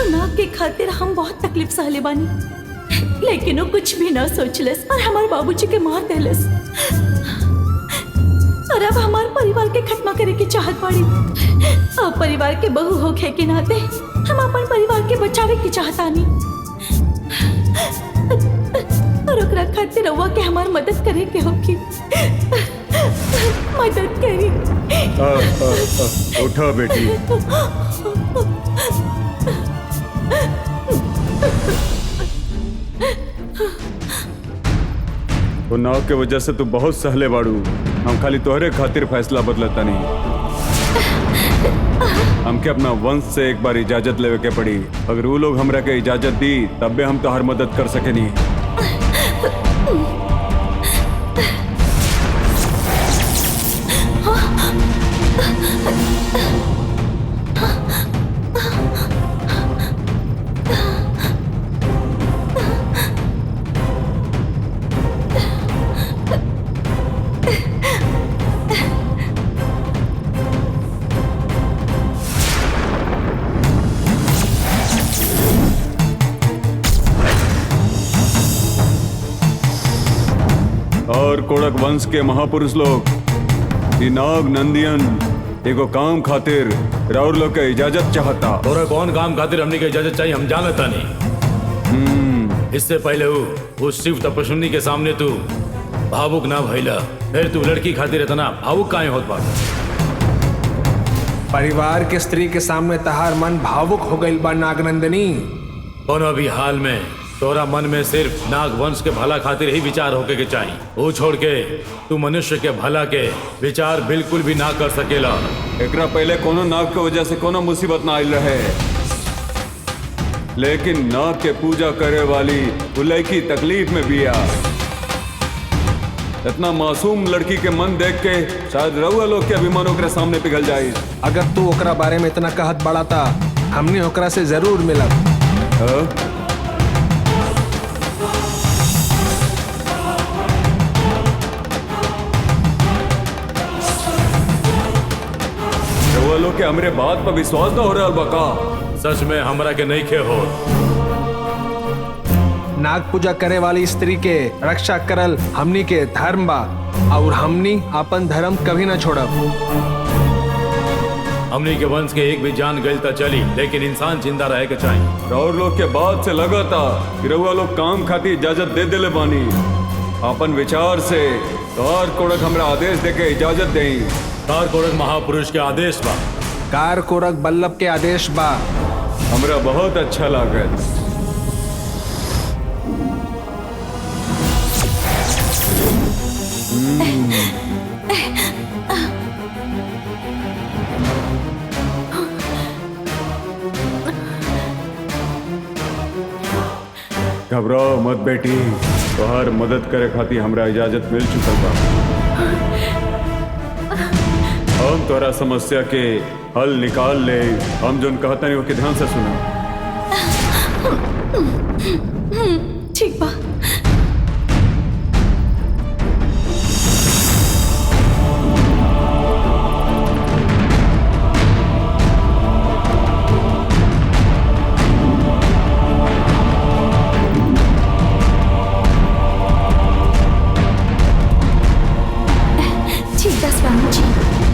नाग के खातिर हम बहुत तकलीफ सहले बानी, लेकिन वो कुछ भी ना सोचलस और हमारे बाबूजी के मार देलस। और अब हमारे परिवार के खत्म करे की चाहत पड़ी। अब परिवार के बहू होखे के नाते हम अपन परिवार के बचावे की चाहतानी और ओकरा खातिर रउआ के हमार मदद करे के होगी। मदद करी। उठा बेटी। तो नाव के वजह से तू बहुत सहले बाड़ू। हम खाली तोहरे खातिर फैसला बदलता नहीं। हमके अपना वंश से एक बार इजाजत लेवे के पड़ी। अगर वो लोग हमरा के इजाजत दी तब भी हम तोहर मदद कर सके नहीं। और कोड़क वंश के महापुरुष लोग नाग नंदियन एगो काम खातिर राउर लोग के इजाजत चाहता। तोरा कौन काम खातिर हमने के इजाजत चाहिए हम जानता नहीं। इससे पहले वो शिव तपस्विनी के सामने तू भावुक ना भइला, फिर तू लड़की खातिर इतना भावुक काहे होत बा? परिवार के स्त्री के सामने तहार मन भावुक हो गई बा नागनंदिनी। कोनो भी हाल में तोरा मन में सिर्फ नाग वंश के भला खातिर ही विचार होके के चाहिए। वो छोड़ के तू मनुष्य के भला के विचार बिल्कुल भी ना कर सकेला। एकरा पहले कोनो नाग के वजह से कोनो मुसीबत ना आइल रहे, लेकिन नाग के पूजा करे वाली वो लड़की तकलीफ में बिया। इतना मासूम लड़की के मन देख के शायद रउआ लोग के अभिमान ओकरे सामने पिघल जाए। अगर तू ओकरा बारे में इतना कहत बड़ा था हमने ओकरा से जरूर मिलब। के हमरे बात पर विश्वास न हो रहा बका। सच में हमरा के नहीं खे हो। नाग पूजा करे वाली स्त्री के रक्षा करल हमनी के धर्म बा और हमनी अपन धर्म कभी न छोड़ब। हमनी के वंश के एक भी जान गई तो चली, लेकिन इंसान जिंदा रहे के चाहिए। और लोग के बात से लगा था कि रउआ लोग काम खातिर इजाजत दे दिले बानी। अपन विचार से कार कोड़क हमरा आदेश दे के इजाजत दें। कार कोड़क महापुरुष के आदेश बा। कार कोरक बल्लभ के आदेश बा। हमरा बहुत अच्छा लागत। घबराओ मत बेटी, तोहार मदद करे खातिर हमरा इजाजत मिल चुकल बा। हम तोरा समस्या के हल निकाल ले। हम जोन कहता नहीं वो के ध्यान से सुना। ठीक बा।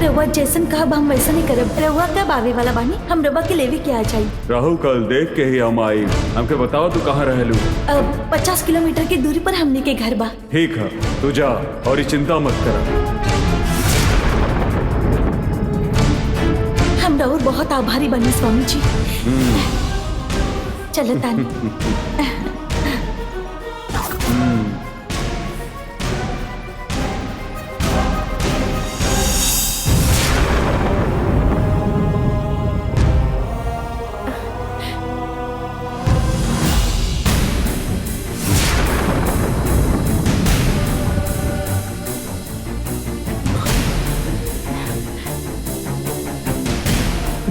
रउआ जैसन कहब हम वैसा नहीं करब। रउआ कब आवे वाला बानी? हम रउआ के लेवे के आ जाई। राहु कल देख के ही हम आई। हमके बताओ तू कहाँ रहलू? अब 50 किलोमीटर की दूरी पर हमने के घर बा। ठीक है, तू जा और ये चिंता मत कर। हम राहुल बहुत आभारी बने स्वामी जी। चलो तानी।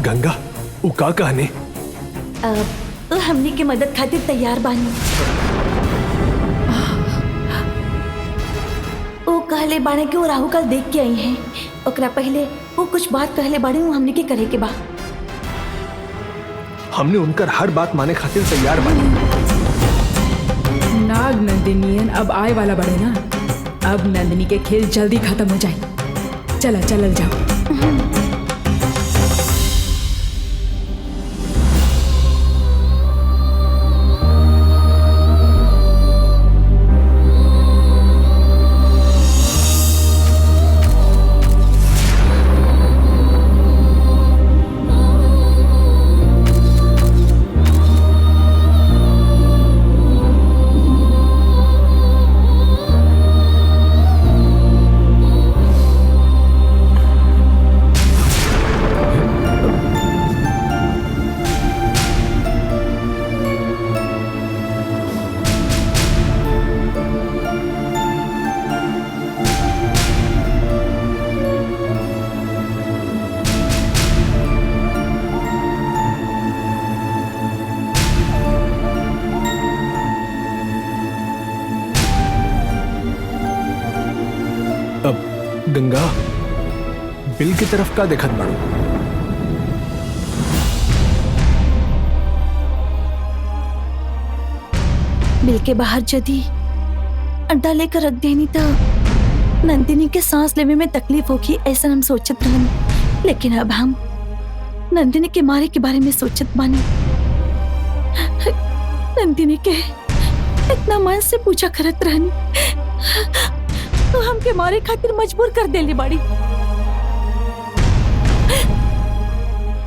गंगा उ का कहने? तो हमने के मदद खातिर तैयार बानी। वो कहले बाड़े के वो राहु कल देख के आई हैं। ओकरा पहले वो कुछ बात कहले बाड़े वो हमने के करे के बा। हमने उनकर हर बात माने खातिर तैयार बानी। नाग नंदिनियन अब आए वाला बड़े ना, अब नंदिनी के खेल जल्दी खत्म हो जाए। चला चलल जाओ। गंगा, बिल की तरफ का देखत बाड़ू? बिल के बाहर जदी अड्डा लेकर रख देनी तो नंदिनी के सांस लेने में तकलीफ होगी, ऐसा हम सोचत रहनी। लेकिन अब हम नंदिनी के मारे के बारे में सोचत बानी। नंदिनी के इतना मन से पूछा करत रहनी तो हमके मारे खातिर मजबूर कर देली बाड़ी।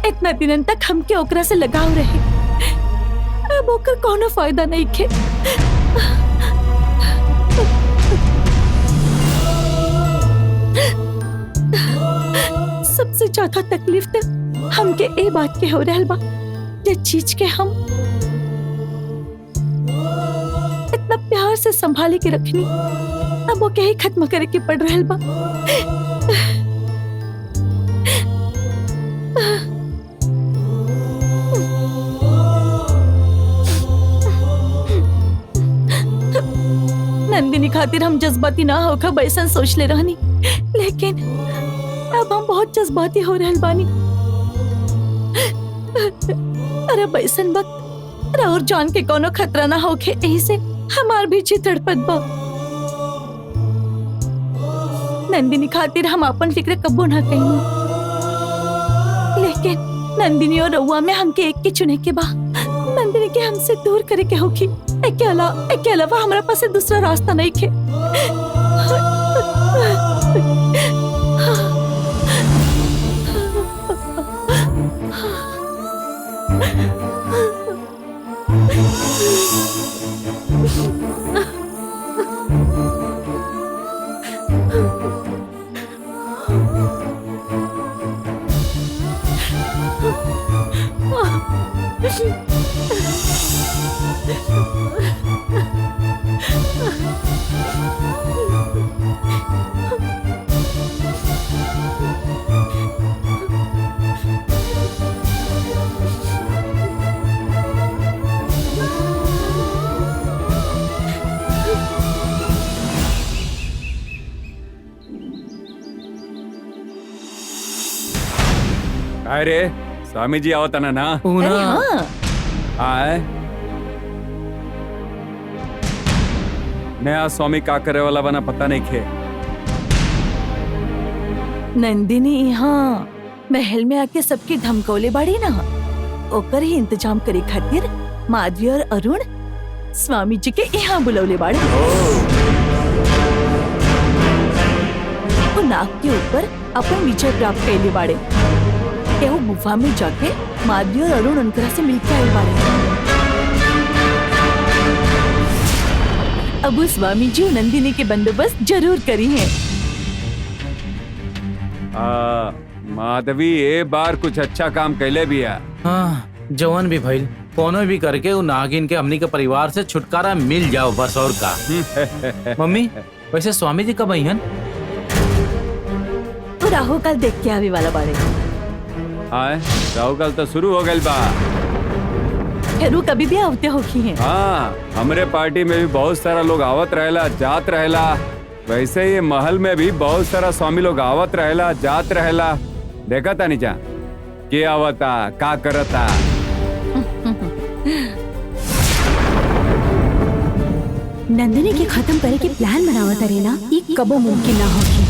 इतना दिनन तक हमके ओकरा से लगाव रहे, अब ओकर कोनो फायदा नहीं खे। सबसे ज्यादा तकलीफ तो हमके ए बात के हो रहल बा, जे चीज के हम इतना प्यार से संभाले के रखनी, अब वो कहीं खत्म करे के पड़ रहल बा। नंदिनी खातिर हम जज्बाती ना होकर बैसन सोच ले रहनी, लेकिन अब हम बहुत जज्बाती हो रहल बानी। अरे बैसन वक्त और जान के कोनो खतरा ना होके, यही से हमार भी जी तड़पत बा। नंदिनी खातिर हम अपन फिक्र कब्बो ना कहीं, लेकिन नंदिनी और रउआ में हमके एक के चुने के बा। नंदिनी के हमसे दूर करे के होगी, एके अलावा हमारा पास दूसरा रास्ता नहीं खे। अरे स्वामी जी आवता ना ना अरे हाँ, आए नया स्वामी का करे वाला बना पता नहीं खे। नंदिनी यहाँ महल में आके सबकी धमकौले बाड़ी ना, ओकर ही इंतजाम करे खातिर माधवी और अरुण स्वामी जी के यहाँ बुलौले बाड़े। वो नाग के ऊपर अपन विजय प्राप्त कैले बाड़े। वो गुफा में जाके माधवी और अरुण उनकरा से मिलके आए बाड़े। अब वो स्वामी जी नंदिनी के बंदोबस्त जरूर करी है। माधवी ए बार कुछ अच्छा काम कैले भी है। हाँ, जवान भी भइल, कोनो भी करके वो नागिन के हमनी के परिवार से छुटकारा मिल जाओ बस, और का। मम्मी वैसे स्वामी जी कब आईहन? तो राहु कल देख के आवे वाला बाड़े। आए राहु कल तो शुरू हो गई बा। फिर कभी भी आवते होखी हैं। हाँ, हमरे पार्टी में भी बहुत सारा लोग आवत रहेला जात रहेला। वैसे ये महल में भी बहुत सारा स्वामी लोग आवत रहेला जात रहेला। देखा था नीचा के आवता का करता। नंदिनी के खत्म करे के प्लान बनावत रहे ना, ये कबो मुमकिन ना होगी।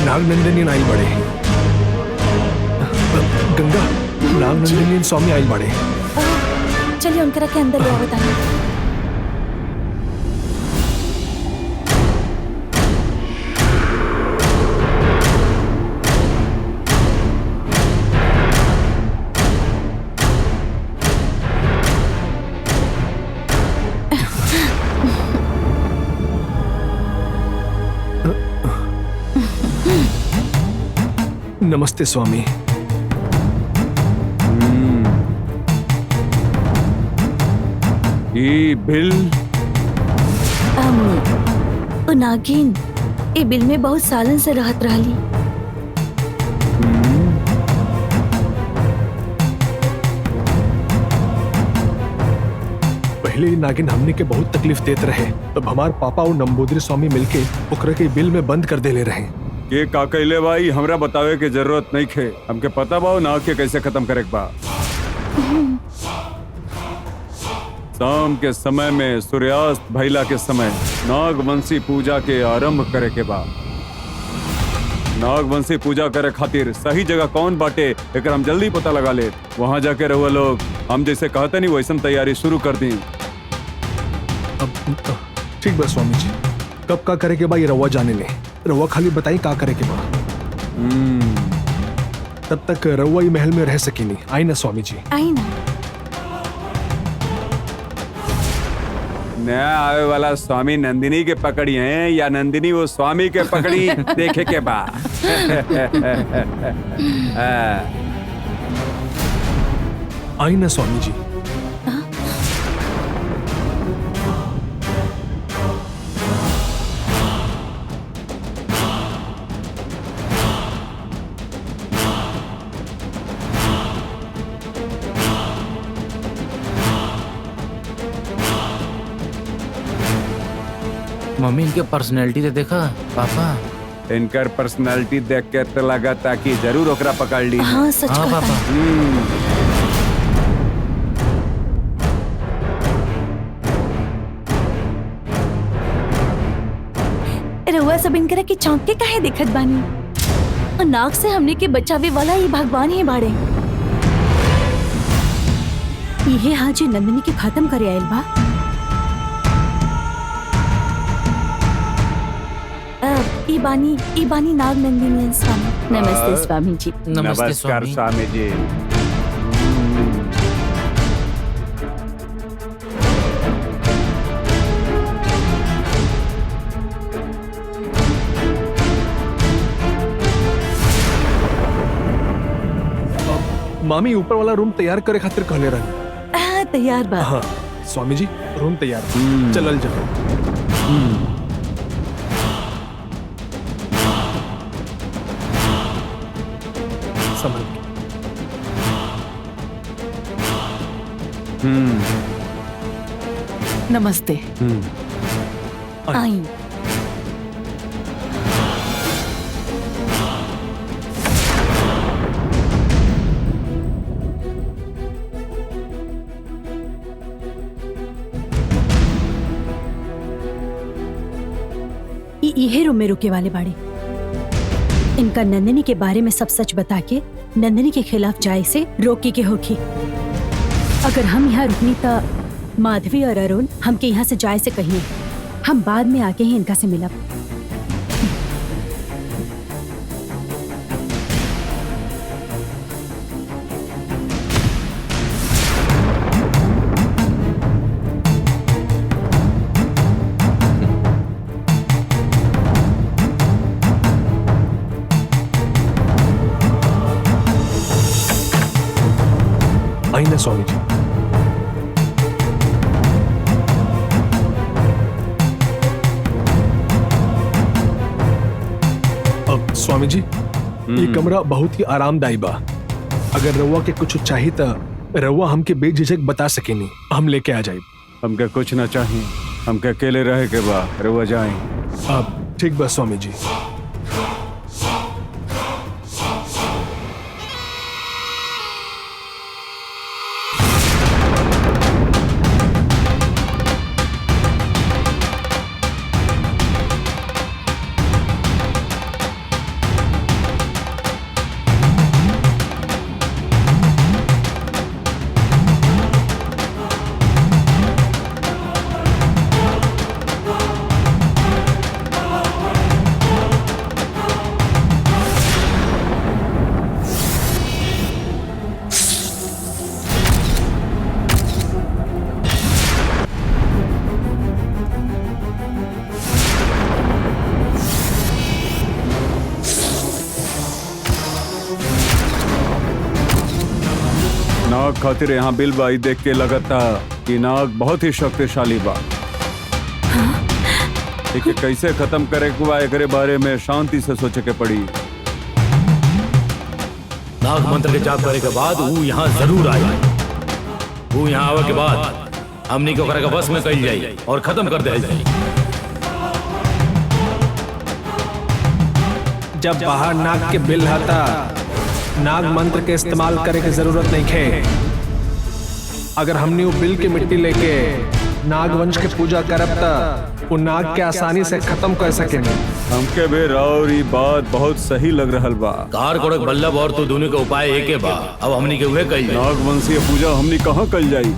नाग नंदिनी आई बड़े। गंगा, नाग नंदिनी स्वामी आई बड़े। चलिए उनकरा के अंदर ले आओ बताइए। नमस्ते स्वामी। ये बिल ओ नागिन, ए बिल में बहुत सालन से रहत रहली। पहले ही नागिन हमने के बहुत तकलीफ देते रहे, तब हमार पापा और नंबूदरी स्वामी मिलके ओकरा के बिल में बंद कर देले रहे। ये का कहले भाई, हमरा बतावे के जरूरत नहीं खे। हमके पता बा नाग के कैसे खत्म करे बा। शाम के समय में सूर्यास्त भइला के समय नागवंशी पूजा के आरंभ करे के बा। नागवंशी पूजा करे खातिर सही जगह कौन बाटे एकर हम जल्दी पता लगा ले। वहां जाके रहुआ लोग हम जैसे कहते नहीं वैसन तैयारी शुरू कर दी। ठीक बा स्वामी जी, कब का करे के बा ये रवा जाने ले। रवा खाली बताई का करे के बा। तब तक रवा ही महल में रह सकेनी। आई ना स्वामी जी। आई ना। नया आवे वाला स्वामी नंदिनी के पकड़ी है या नंदिनी वो स्वामी के पकड़ी देखे के बा। आई ना स्वामी जी। मम्मी इनके पर्सनैलिटी दे देखा पापा। इनकर पर्सनालिटी देख के तो लगा था कि जरूर ओकरा पकड़ ली। हाँ सच हाँ कहता पापा। है। रउआ सब इनकरा के चौंक के काहे दिखत बानी? और नाग से हमने के बचावे वाला ये भगवान ही बाड़े। इहे हाजी नंदिनी के खत्म करे आयल बा। ई बानी नाग नंदिनी स्वामी। नमस्ते स्वामी जी। नमस्ते नमस्कार स्वामी। स्वामी जी। मामी ऊपर वाला रूम तैयार करे खातिर कहले रही। तैयार बा। हाँ स्वामी जी, रूम तैयार। चलल जाओ। संभल के। नमस्ते। आई। इहे रूम में रुके वाले बाड़े। इनका नंदिनी के बारे में सब सच बता के नंदिनी के खिलाफ जाए से रोकी के होगी। अगर हम यहाँ रुकनी तो माधवी और अरुण हमके यहाँ से जाए से कहिए, हम बाद में आके ही इनका से मिलब। आई ना स्वामी जी। अब स्वामी जी, ये कमरा बहुत ही आरामदायी बा। अगर रउआ के कुछ चाहिए तो रउआ हमके बेझिझक बता सकेनी, हम लेके आ जाए। हमके कुछ ना चाहिए, हमके अकेले रहे के बा, रउआ जाए। अब ठीक बा स्वामी जी। नाग खातिर यहाँ बिल बाई देख के लगता कि नाग बहुत ही शक्तिशाली बा। लेकिन कैसे खत्म करे के बा एकरे बारे में शांति से सोचे के पड़ी। नाग मंत्र के जाप करे के बाद वो यहाँ जरूर आई। वो यहाँ आवे के बाद हमनी को करे बस में कही जाई और खत्म कर दे जाई। जब बाहर नाग के बिल हता, नाग मंत्र के इस्तेमाल करे की जरूरत नहीं है। अगर हमने वो बिल की मिट्टी लेके नाग वंश के पूजा करब त वो नाग के आसानी से खत्म कर सकेंगे। हमके भी राउरी बात बहुत सही लग रहल बा। कार कोड़क बल्लभ और तू दोनों का उपाय एक है बा। अब हमनी के उहे कही नाग वंशीय पूजा हमनी कहाँ कल जाई?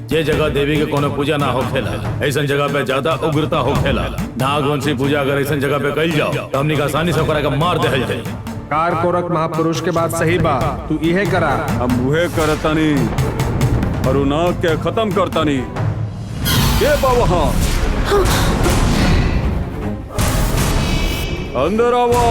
जे जगह देवी के कोनो पूजा ना होखेला, ऐसा जगह पे ज्यादा उग्रता होखेला। नागवंशी पूजा अगर ऐसा जगह पे कल जाओ तो हमनी का आसानी से ओकरा के मार देहल जाई। कार कोरक महापुरुष के बाद सही बा, तू इहे करा। हम उहे करतानी और उ नाग के खत्म करतानी। के बा वहाँ? अंदर आवा।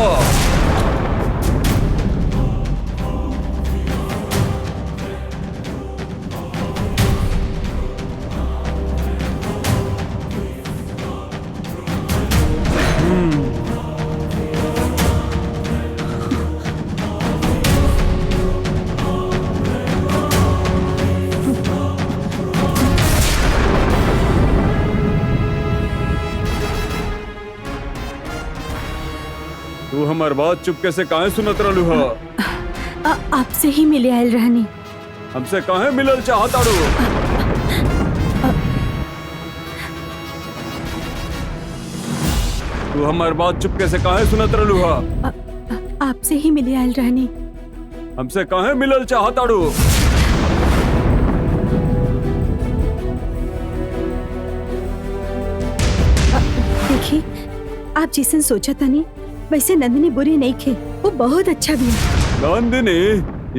तू हमार बात चुपके से काहे सुनत रहलू हा? आपसे ही मिले आयल रहनी। हमसे काहे मिलल चाहतारू? तू हमार बात चुपके से काहे सुनत रहलू हा? आपसे ही मिले आयल रहनी। हमसे काहे मिलल चाहतारू? देखिए, आप जिसन सोचा था नहीं वैसे नंदिनी बुरी नहीं थे, वो बहुत अच्छा भी है। नंदिनी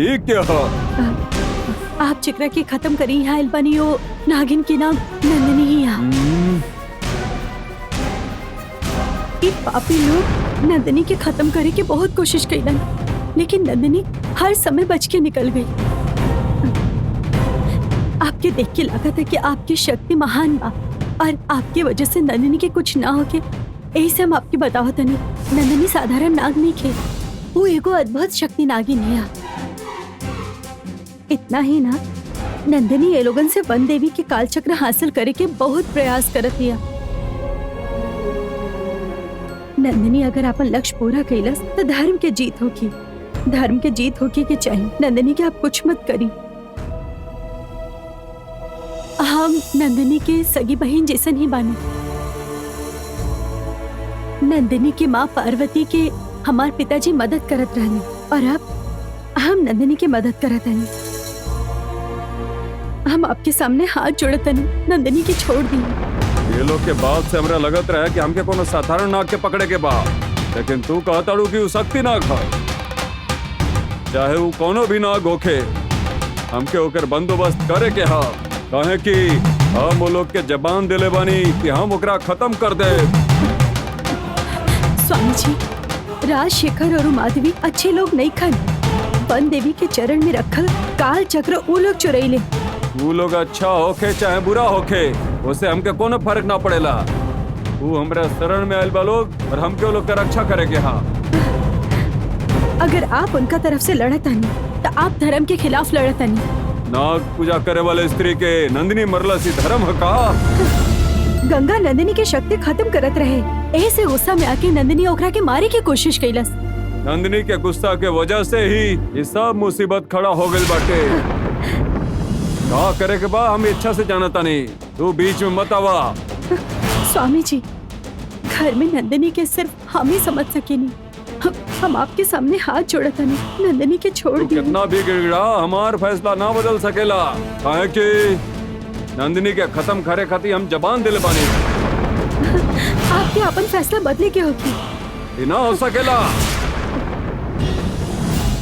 ये क्या? आप चिकरा के खत्म करी यहाँ एल्बानी हो, नागिन की नाम नंदिनी ही यहाँ। ये पापी लोग नंदिनी के खत्म करे की बहुत कोशिश कईलन, लेकिन नंदिनी हर समय बच के निकल गई। आपके देख के लगा था कि आपकी शक्ति महान बा और आपकी वजह से नंदिनी के कुछ ना हो के, यही से हम आपकी बतावत नहीं। नंदिनी साधारण नाग नहीं थे, वो एगो अद्भुत शक्ति नागिन है। इतना ही ना, नंदिनी ये लोगन से वन देवी के कालचक्र हासिल करे के बहुत प्रयास करत हिया। नंदिनी अगर अपन लक्ष्य पूरा कैलस तो धर्म के जीत होगी। धर्म के जीत होगी के चाहिए। नंदिनी के आप कुछ मत करी। हम नंदिनी के सगी बहन जैसन ही बानी। नंदिनी की माँ पार्वती के हमार पिताजी मदद करत रहने और अब हम नंदिनी की मदद करत हनी। हम आपके सामने हाथ जोड़त हनी, नंदिनी की छोड़ दी। ये लोग के बात से हमरा लगत रहे कि हमके कोनो साधारण नाग के पकड़े के बा, लेकिन तू कहताड़ू कि उ शक्ति नाग है। चाहे वो कोनो भी नाग होखे, हमके ओकर बंदोबस्त करे के हा, काहे कि हम वो लोग के जबान दिले बानी कि हम ओकरा खत्म कर दे। स्वामी जी, राजशेखर और माधवी अच्छे लोग नहीं खन। वन देवी के चरण में रखल काल चक्र वो लोग चुरैले। वो लोग अच्छा होखे चाहे बुरा होखे, उससे हमके कोनो फर्क ना पड़ेला। वो हमरा शरण में आयल बा लोग और हमके वो लोग का रक्षा करे के हा। अगर आप उनका तरफ से लड़त हनी तो आप धर्म के खिलाफ लड़त हनी। नाग पूजा करे वाले स्त्री के नंदिनी मरला सी धर्म है का? गंगा नंदिनी की शक्ति खत्म करत रहे, ऐसे गुस्सा में आके नंदिनी ओकरा के मारे की कोशिश कैलस। नंदिनी के गुस्सा के वजह से ही ये सब मुसीबत खड़ा हो गई बाटे। का करे के बा हम इच्छा से जानता नहीं, तू बीच में मत आवा। स्वामी जी, घर में नंदिनी के सिर्फ हम ही समझ सकेनी। हम आपके सामने हाथ जोड़त हनी, नंदिनी के छोड़ तू दी। कितना भी गिड़गिड़ा हमार फैसला ना बदल सकेला, काहे कि नंदिनी के खत्म करे खातिर हम जबान दिले बानी। आपके अपन फैसला बदले के होगी। ये ना हो सकेला।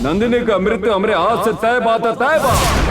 नंदिनी का मृत्यु हमरे हाथ से तय बात है, तय बात।